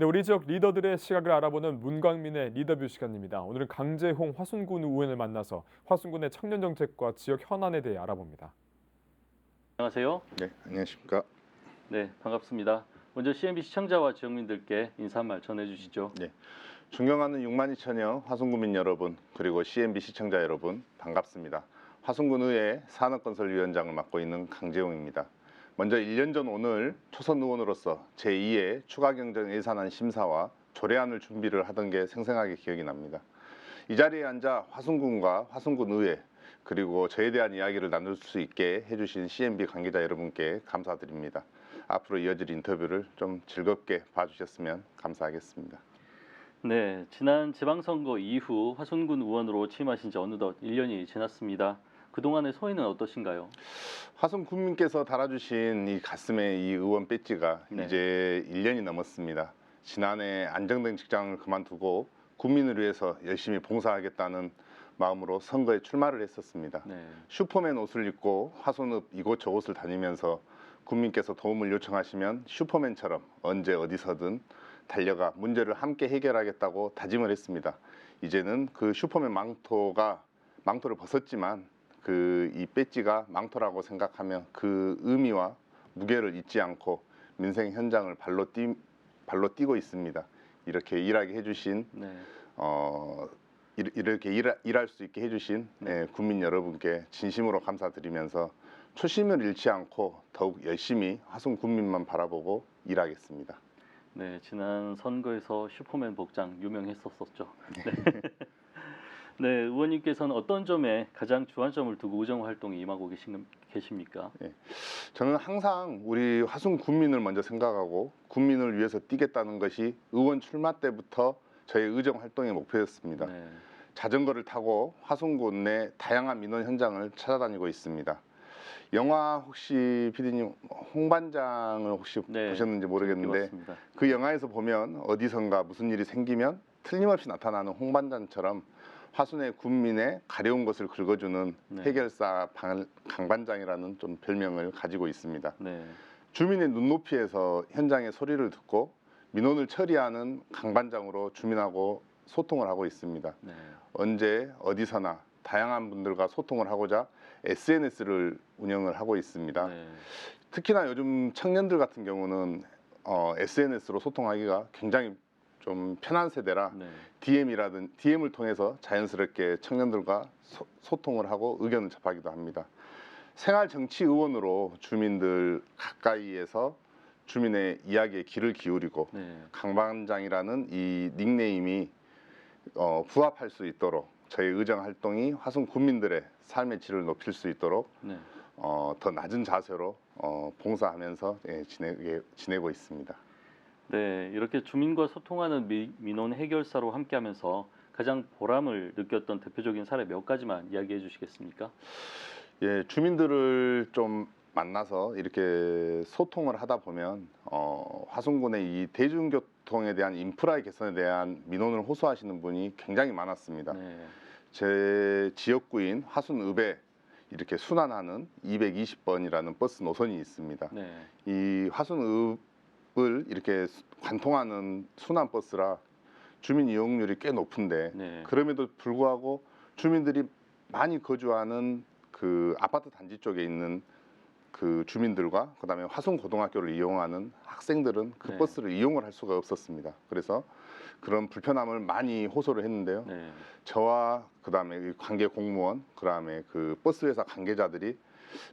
네, 우리 지역 리더들의 시각을 알아보는 문광민의 리더뷰 시간입니다. 오늘은 강재홍 화순군 의원을 만나서 화순군의 청년 정책과 지역 현안에 대해 알아봅니다. 안녕하세요. 네, 안녕하십니까. 네, 반갑습니다. 먼저 CNB 시청자와 지역민들께 인사 한 말 전해주시죠. 네, 존경하는 6만 2천여 화순구민 여러분, 그리고 CNB 시청자 여러분, 반갑습니다. 화순군의회 산업건설위원장을 맡고 있는 강재용입니다. 먼저 1년 전 오늘 초선 의원으로서 제2의 추가경정 예산안 심사와 조례안을 준비를 하던 게 생생하게 기억이 납니다. 이 자리에 앉아 화순군과 화순군의회, 그리고 저에 대한 이야기를 나눌 수 있게 해주신 CNB 관계자 여러분께 감사드립니다. 앞으로 이어질 인터뷰를 좀 즐겁게 봐주셨으면 감사하겠습니다. 네, 지난 지방선거 이후 화순군 의원으로 취임하신 지 어느덧 1년이 지났습니다. 그동안의 소회는 어떠신가요? 화순 군민께서 달아주신 이 가슴에 이 의원 배지가 네. 이제 1년이 넘었습니다. 지난해 안정된 직장을 그만두고 국민을 위해서 열심히 봉사하겠다는 마음으로 선거에 출마를 했었습니다. 네, 슈퍼맨 옷을 입고 화순읍 이곳저곳을 다니면서 국민께서 도움을 요청하시면 슈퍼맨처럼 언제 어디서든 달려가 문제를 함께 해결하겠다고 다짐을 했습니다. 이제는 그 슈퍼맨 망토를 벗었지만 그 이 배지가 망토라고 생각하며 그 의미와 무게를 잊지 않고 민생 현장을 발로 뛰고 있습니다. 이렇게 일하게 해주신 네, 이렇게 일할 수 있게 해주신 국민 여러분께 진심으로 감사드리면서 초심을 잃지 않고 더욱 열심히 화순 군민만 바라보고 일하겠습니다. 네, 지난 선거에서 슈퍼맨 복장 유명했었었죠. 네, 의원님께서는 어떤 점에 가장 주안점을 두고 의정 활동에 임하고 계십니까? 저는 항상 우리 화순 군민을 먼저 생각하고 국민을 위해서 뛰겠다는 것이 의원 출마 때부터 저의 의정 활동의 목표였습니다. 네, 자전거를 타고 화순군 내 다양한 민원 현장을 찾아다니고 있습니다. 영화 혹시 PD님 홍반장을 혹시 네, 보셨는지 모르겠는데 봤습니다. 그 영화에서 보면 어디선가 무슨 일이 생기면 틀림없이 나타나는 홍반장처럼 화순의 군민의 가려운 것을 긁어주는 네. 해결사 강반장이라는 좀 별명을 가지고 있습니다. 네, 주민의 눈높이에서 현장의 소리를 듣고 민원을 처리하는 강반장으로 주민하고 소통을 하고 있습니다. 네, 언제 어디서나 다양한 분들과 소통을 하고자 SNS를 운영을 하고 있습니다. 네, 특히나 요즘 청년들 같은 경우는 SNS로 소통하기가 굉장히 좀 편한 세대라 네, DM을 통해서 자연스럽게 청년들과 소통을 하고 의견을 접하기도 합니다. 생활정치의원으로 주민들 가까이에서 주민의 이야기에 귀를 기울이고 네, 강반장이라는 이 닉네임이 부합할 수 있도록 저희 의정 활동이 화순 군민들의 삶의 질을 높일 수 있도록 네. 더 낮은 자세로 봉사하면서 지내고 있습니다. 네, 이렇게 주민과 소통하는 민원 해결사로 함께하면서 가장 보람을 느꼈던 대표적인 사례 몇 가지만 이야기해 주시겠습니까? 예, 주민들을 좀 만나서 이렇게 소통을 하다 보면 화순군의 이 대중교통에 대한 인프라의 개선에 대한 민원을 호소하시는 분이 굉장히 많았습니다. 네, 제 지역구인 화순읍에 이렇게 순환하는 220번이라는 버스 노선이 있습니다. 네, 이 화순읍을 이렇게 관통하는 순환 버스라 주민 이용률이 꽤 높은데 네, 그럼에도 불구하고 주민들이 많이 거주하는 그 아파트 단지 쪽에 있는 그 주민들과 그다음에 화순 고등학교를 이용하는 학생들은 그 네. 버스를 이용을 할 수가 없었습니다. 그래서 그런 불편함을 많이 호소를 했는데요. 네, 저와 그다음에 관계 공무원, 그다음에 그 버스 회사 관계자들이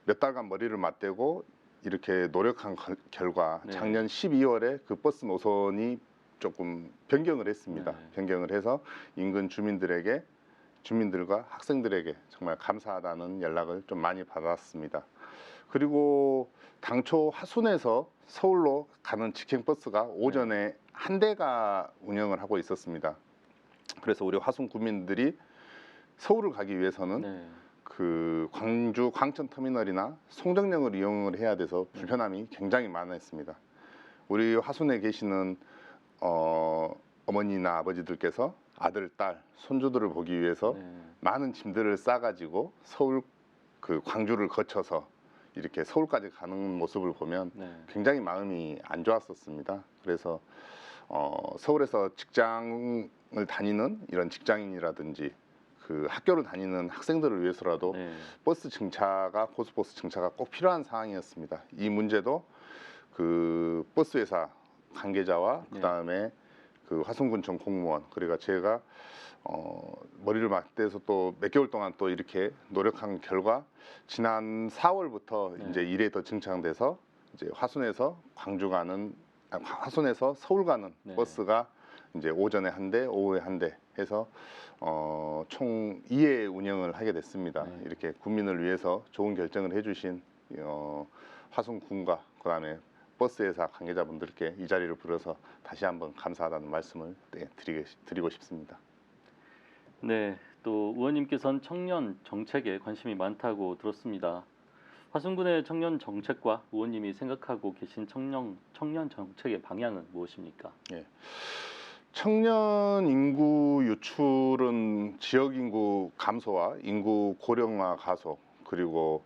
몇 달간 머리를 맞대고 이렇게 노력한 결과 네. 작년 12월에 그 버스 노선이 조금 변경을 했습니다. 네. 변경을 해서 인근 주민들과 학생들에게 정말 감사하다는 연락을 좀 많이 받았습니다. 그리고 당초 화순에서 서울로 가는 직행버스가 오전에 한 대가 운영을 하고 있었습니다. 그래서 우리 화순 구민들이 서울을 가기 위해서는 네, 그 광주 광천터미널이나 송정역을 이용을 해야 돼서 불편함이 굉장히 많았습니다. 우리 화순에 계시는 어머니나 아버지들께서 아들, 딸, 손주들을 보기 위해서 네, 많은 짐들을 싸가지고 서울 그 광주를 거쳐서 이렇게 서울까지 가는 모습을 보면 네, 굉장히 마음이 안 좋았었습니다. 그래서 서울에서 직장을 다니는 이런 직장인이라든지 그 학교를 다니는 학생들을 위해서라도 네. 버스 증차가 고속버스 증차가 꼭 필요한 상황이었습니다. 이 문제도 그 버스 회사 관계자와 네. 그다음에 그 화순군청 공무원 그리고 제가 머리를 맞대서 또 몇 개월 동안 또 이렇게 노력한 결과 지난 4월부터 네. 이제 일에 더 증창돼서 이제 화순에서 광주 가는 화순에서 서울 가는 네. 버스가 이제 오전에 한 대, 오후에 한 대 해서 총 2회 운영을 하게 됐습니다. 네. 이렇게 국민을 위해서 좋은 결정을 해주신 화순군과 그다음에 버스 회사 관계자분들께 이 자리를 빌어서 다시 한번 감사하다는 말씀을 드리고 싶습니다. 네, 또 의원님께서는 청년 정책에 관심이 많다고 들었습니다. 화순군의 청년 정책과 의원님이 생각하고 계신 청년 정책의 방향은 무엇입니까? 청년 인구 유출은 지역 인구 감소와 인구 고령화 가속 그리고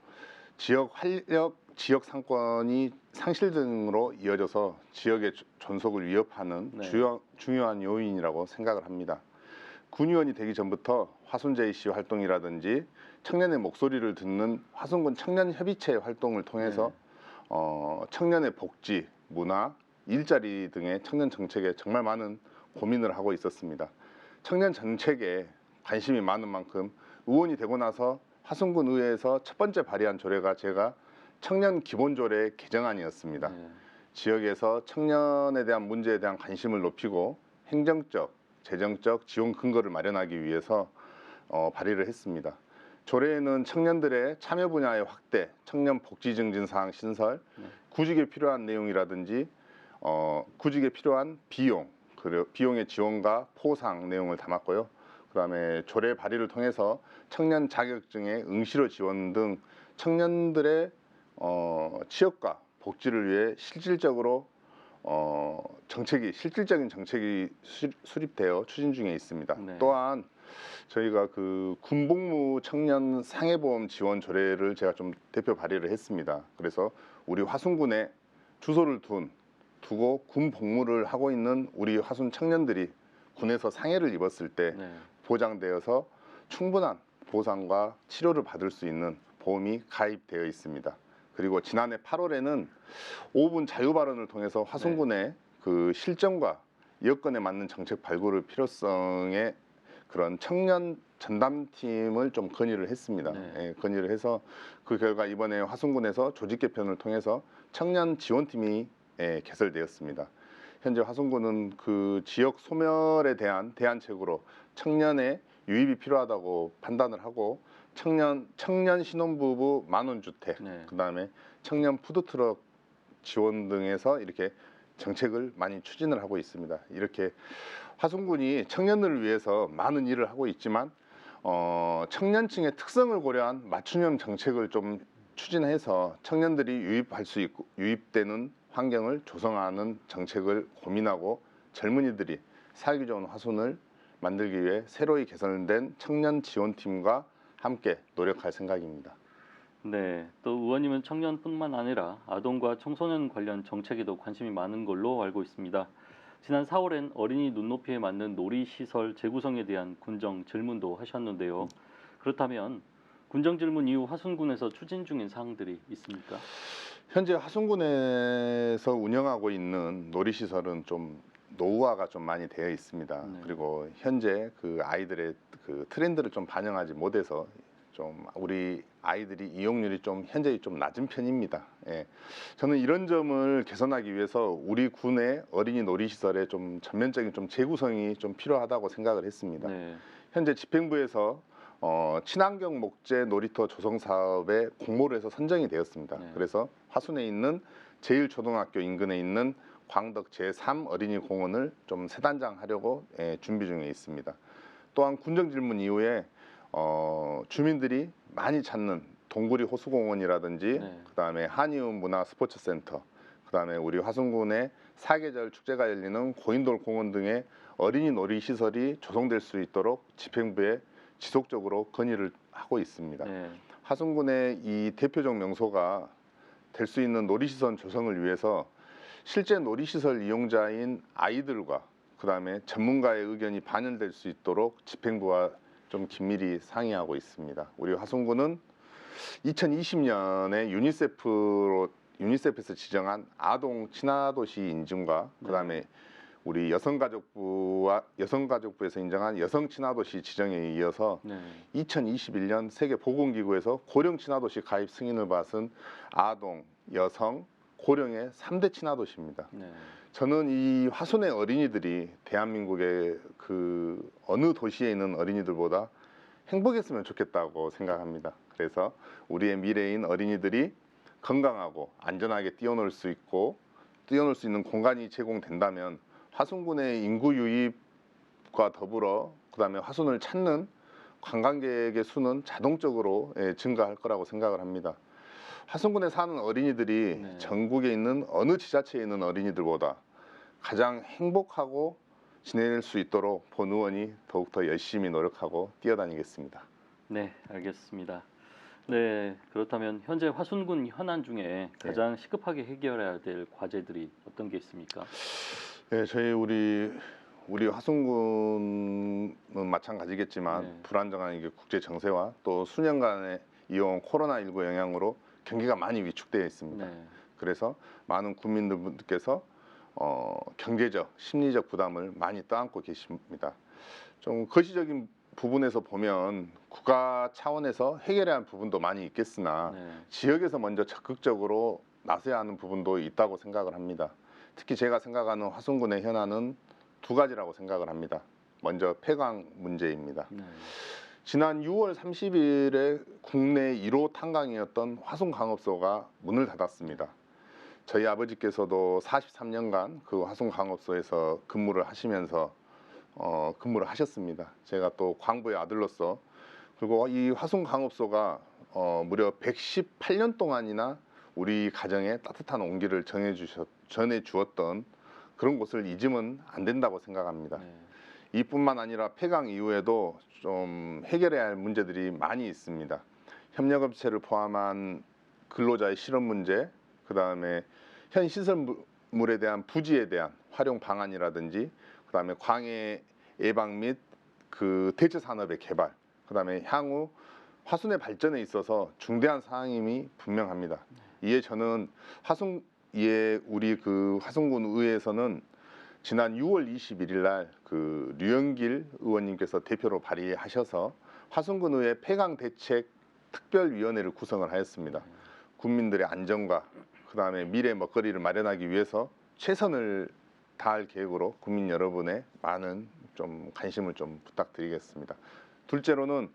지역 활력, 지역 상권이 상실 등으로 이어져서 지역의 존속을 위협하는 네. 중요한 요인이라고 생각을 합니다. 군의원이 되기 전부터 화순JC 활동이라든지 청년의 목소리를 듣는 화순군 청년협의체 활동을 통해서 청년의 복지, 문화, 일자리 등의 청년 정책에 정말 많은 고민을 하고 있었습니다. 청년 정책에 관심이 많은 만큼 의원이 되고 나서 화순군 의회에서 첫 번째 발의한 조례가 제가 청년 기본조례 개정안이었습니다. 네. 지역에서 청년에 대한 문제에 대한 관심을 높이고 행정적, 재정적 지원 근거를 마련하기 위해서 발의를 했습니다. 조례에는 청년들의 참여 분야의 확대, 청년 복지 증진 사항 신설, 구직에 필요한 내용이라든지 구직에 필요한 비용, 그리고 비용의 지원과 포상 내용을 담았고요. 그다음에 조례 발의를 통해서 청년 자격증의 응시로 지원 등 청년들의 취업과 복지를 위해 실질적으로 실질적인 정책이 수립되어 추진 중에 있습니다. 네. 또한 저희가 그 군복무 청년 상해보험 지원 조례를 제가 좀 대표 발의를 했습니다. 그래서 우리 화순군에 주소를 두고 군 복무를 하고 있는 우리 화순 청년들이 군에서 상해를 입었을 때 네. 보장되어서 충분한 보상과 치료를 받을 수 있는 보험이 가입되어 있습니다. 그리고 지난해 8월에는 5분 자유 발언을 통해서 화순군의 그 실정과 여건에 맞는 정책 발굴의 필요성에 그런 청년 전담팀을 좀 건의를 했습니다. 네. 건의를 해서 그 결과 이번에 화순군에서 조직 개편을 통해서 청년 지원팀이 개설되었습니다. 현재 화순군은 그 지역 소멸에 대한 대안책으로 청년의 유입이 필요하다고 판단을 하고 청년 신혼부부 만원주택, 네. 그다음에 청년 푸드트럭 지원 등에서 이렇게 정책을 많이 추진을 하고 있습니다. 이렇게 화순군이 청년들을 위해서 많은 일을 하고 있지만 청년층의 특성을 고려한 맞춤형 정책을 좀 추진해서 청년들이 유입할 수 있고 유입되는 환경을 조성하는 정책을 고민하고 젊은이들이 살기 좋은 화순을 만들기 위해 새로이 개설된 청년 지원팀과 함께 노력할 생각입니다. 네, 또 의원님은 청년뿐만 아니라 아동과 청소년 관련 정책에도 관심이 많은 걸로 알고 있습니다. 지난 4월엔 어린이 눈높이에 맞는 놀이시설 재구성에 대한 군정 질문도 하셨는데요. 그렇다면 군정 질문 이후 화순군에서 추진 중인 사항들이 있습니까? 현재 화순군에서 운영하고 있는 놀이시설은 좀 노후화가 좀 많이 되어 있습니다. 네. 그리고 현재 그 아이들의 그 트렌드를 좀 반영하지 못해서 좀 우리 아이들이 이용률이 좀 현재 좀 낮은 편입니다. 저는 이런 점을 개선하기 위해서 우리 군의 어린이 놀이시설에 좀 전면적인 좀 재구성이 좀 필요하다고 생각을 했습니다. 네. 현재 집행부에서 친환경 목재 놀이터 조성 사업에 공모를 해서 선정이 되었습니다. 네. 그래서 화순에 있는 제1초등학교 인근에 있는 광덕 제3 어린이 공원을 좀 세단장하려고 준비 중에 있습니다. 또한 군정 질문 이후에 주민들이 많이 찾는 동구리 호수공원이라든지 네. 그다음에 한이움 문화 스포츠센터, 그다음에 우리 화순군의 사계절 축제가 열리는 고인돌 공원 등의 어린이 놀이 시설이 조성될 수 있도록 집행부에 지속적으로 건의를 하고 있습니다. 네. 화순군의 이 대표적 명소가 될 수 있는 놀이시설 조성을 위해서 실제 놀이시설 이용자인 아이들과 그다음에 전문가의 의견이 반영될 수 있도록 집행부와 좀 긴밀히 상의하고 있습니다. 우리 화순군은 2020년에 유니세프에서 지정한 아동 친화도시 인증과 그다음에 우리 여성가족부에서 인정한 여성 친화도시 지정에 이어서 2021년 세계보건기구에서 고령 친화도시 가입 승인을 받은 아동, 여성, 고령의 3대 친화도시입니다. 저는 이 화순의 어린이들이 대한민국의 그 어느 도시에 있는 어린이들보다 행복했으면 좋겠다고 생각합니다. 그래서 우리의 미래인 어린이들이 건강하고 안전하게 뛰어놀 수 있는 공간이 제공된다면 화순군의 인구 유입과 더불어 그다음에 화순을 찾는 관광객의 수는 자동적으로 증가할 거라고 생각을 합니다. 화순군에 사는 어린이들이 전국에 있는 어느 지자체에 있는 어린이들보다 가장 행복하고 지낼 수 있도록 본 의원이 더욱더 열심히 노력하고 뛰어다니겠습니다. 네, 알겠습니다. 네, 그렇다면 현재 화순군 현안 중에 가장 시급하게 해결해야 될 과제들이 어떤 게 있습니까? 네, 우리 화순군은 마찬가지겠지만 불안정한 이게 국제 정세와 또 수년간의 이어온 코로나19 영향으로 경기가 많이 위축되어 있습니다. 그래서 많은 국민들께서 경제적, 심리적 부담을 많이 떠안고 계십니다. 좀 거시적인 부분에서 보면 국가 차원에서 해결해야 할 부분도 많이 있겠으나 지역에서 먼저 적극적으로 나서야 하는 부분도 있다고 생각을 합니다. 특히 제가 생각하는 화순군의 현안은 두 가지라고 생각을 합니다. 먼저 폐광 문제입니다. 지난 6월 30일에 국내 1호 탄광이었던 화순광업소가 문을 닫았습니다. 저희 아버지께서도 43년간 그 화순광업소에서 근무를 하셨습니다. 제가 또 광부의 아들로서 그리고 이 화순광업소가 무려 118년 동안이나 우리 가정에 따뜻한 온기를 전해 주었던 그런 곳을 잊으면 안 된다고 생각합니다. 이뿐만 아니라 폐광 이후에도 좀 해결해야 할 문제들이 많이 있습니다. 협력업체를 포함한 근로자의 실업 문제, 그다음에 현 시설물에 대한 부지에 대한 활용 방안이라든지, 그다음에 광해 예방 및 그 대체 산업의 개발, 그다음에 향후 화순의 발전에 있어서 중대한 사항임이 분명합니다. 이에 저는 우리 그 화순군 의회에서는 지난 6월 21일 날 그 류영길 의원님께서 대표로 발의하셔서 화순군 의회 폐광 대책 특별위원회를 구성을 하였습니다. 국민들의 안전과 그다음에 미래 먹거리를 마련하기 위해서 최선을 다할 계획으로 국민 여러분의 많은 좀 관심을 좀 부탁드리겠습니다. 둘째로는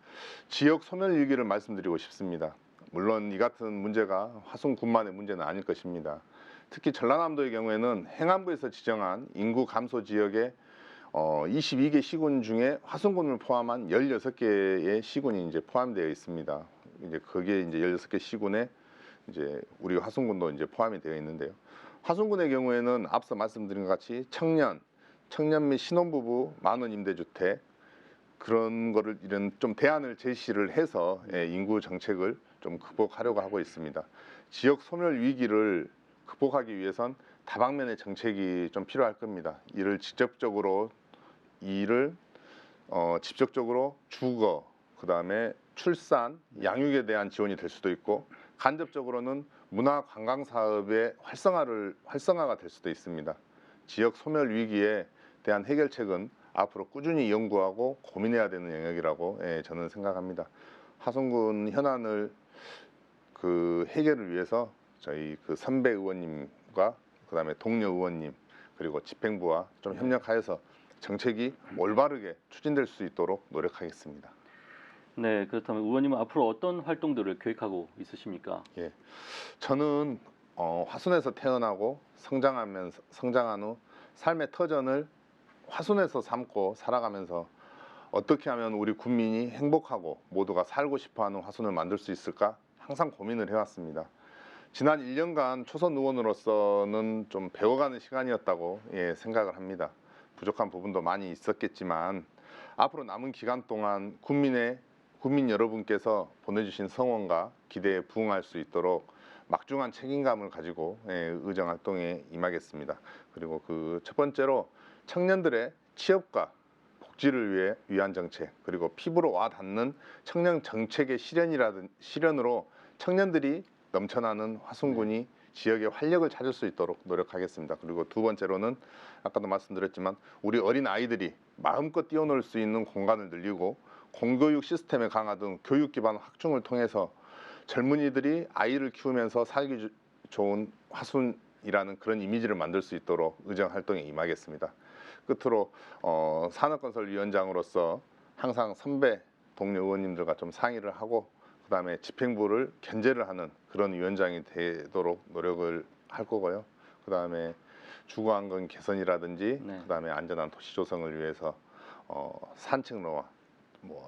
지역 소멸 위기를 말씀드리고 싶습니다. 물론 이 같은 문제가 화순군만의 문제는 아닐 것입니다. 특히 전라남도의 경우에는 행안부에서 지정한 인구 감소 지역의 22개 시군 중에 화순군을 포함한 16개의 시군이 이제 포함되어 있습니다. 이제 거기에 이제 16개 시군에 이제 우리 화순군도 이제 포함이 되어 있는데요. 화순군의 경우에는 앞서 말씀드린 것 같이 청년 및 신혼부부 만원 임대주택 그런 거를 이런 좀 대안을 제시를 해서 인구 정책을 좀 극복하려고 하고 있습니다. 지역 소멸 위기를 극복하기 위해선 다방면의 정책이 좀 필요할 겁니다. 이를 직접적으로 주거, 그다음에 출산, 양육에 대한 지원이 될 수도 있고 간접적으로는 문화 관광 사업의 활성화가 될 수도 있습니다. 지역 소멸 위기에 대한 해결책은 앞으로 꾸준히 연구하고 고민해야 되는 영역이라고 저는 생각합니다. 화순군 현안을 그 해결을 위해서 저희 그 선배 의원님과 그다음에 동료 의원님 그리고 집행부와 좀 협력하여서 정책이 올바르게 추진될 수 있도록 노력하겠습니다. 네, 그렇다면 의원님은 앞으로 어떤 활동들을 계획하고 있으십니까? 예, 저는 화순에서 태어나고 성장한 후 삶의 터전을 화순에서 삼고 살아가면서 어떻게 하면 우리 국민이 행복하고 모두가 살고 싶어하는 화순을 만들 수 있을까 항상 고민을 해왔습니다. 지난 1년간 초선 의원으로서는 좀 배워가는 시간이었다고 생각을 합니다. 부족한 부분도 많이 있었겠지만 앞으로 남은 기간 동안 국민 여러분께서 보내주신 성원과 기대에 부응할 수 있도록 막중한 책임감을 가지고 의정 활동에 임하겠습니다. 그리고 그 첫 번째로 청년들의 취업과 복지를 위한 정책, 그리고 피부로 와 닿는 청년 정책의 실현으로 청년들이 넘쳐나는 화순군이 지역의 활력을 찾을 수 있도록 노력하겠습니다. 그리고 두 번째로는 아까도 말씀드렸지만 우리 어린 아이들이 마음껏 뛰어놀 수 있는 공간을 늘리고 공교육 시스템에 강화된 교육 기반 확충을 통해서 젊은이들이 아이를 키우면서 살기 좋은 화순이라는 그런 이미지를 만들 수 있도록 의정 활동에 임하겠습니다. 끝으로 산업건설위원장으로서 항상 선배 동료 의원님들과 좀 상의를 하고 그다음에 집행부를 견제를 하는 그런 위원장이 되도록 노력을 할 거고요. 그다음에 주거환경 개선이라든지 그다음에 안전한 도시 조성을 위해서 산책로와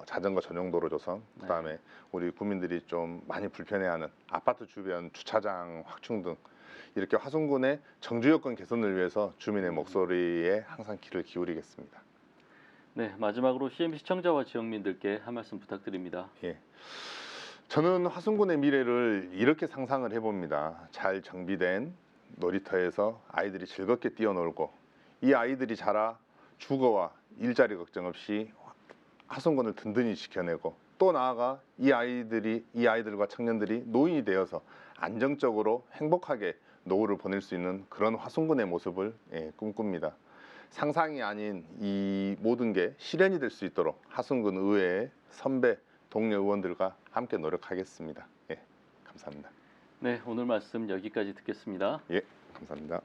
자전거 전용도로 조성, 그다음에 우리 국민들이 좀 많이 불편해하는 아파트 주변 주차장 확충 등 이렇게 화순군의 정주 여건 개선을 위해서 주민의 목소리에 항상 귀를 기울이겠습니다. 네, 마지막으로 CMB 시청자와 지역민들께 한 말씀 부탁드립니다. 예. 저는 화순군의 미래를 이렇게 상상을 해봅니다. 잘 정비된 놀이터에서 아이들이 즐겁게 뛰어놀고 이 아이들이 자라 주거와 일자리 걱정 없이 화순군을 든든히 지켜내고 또 나아가 이 아이들과 청년들이 노인이 되어서 안정적으로 행복하게 노후를 보낼 수 있는 그런 화순군의 모습을 꿈꿉니다. 상상이 아닌 이 모든 게 실현이 될 수 있도록 화순군 의회의 선배 동료 의원들과 함께 노력하겠습니다. 감사합니다. 네, 오늘 말씀 여기까지 듣겠습니다. 감사합니다.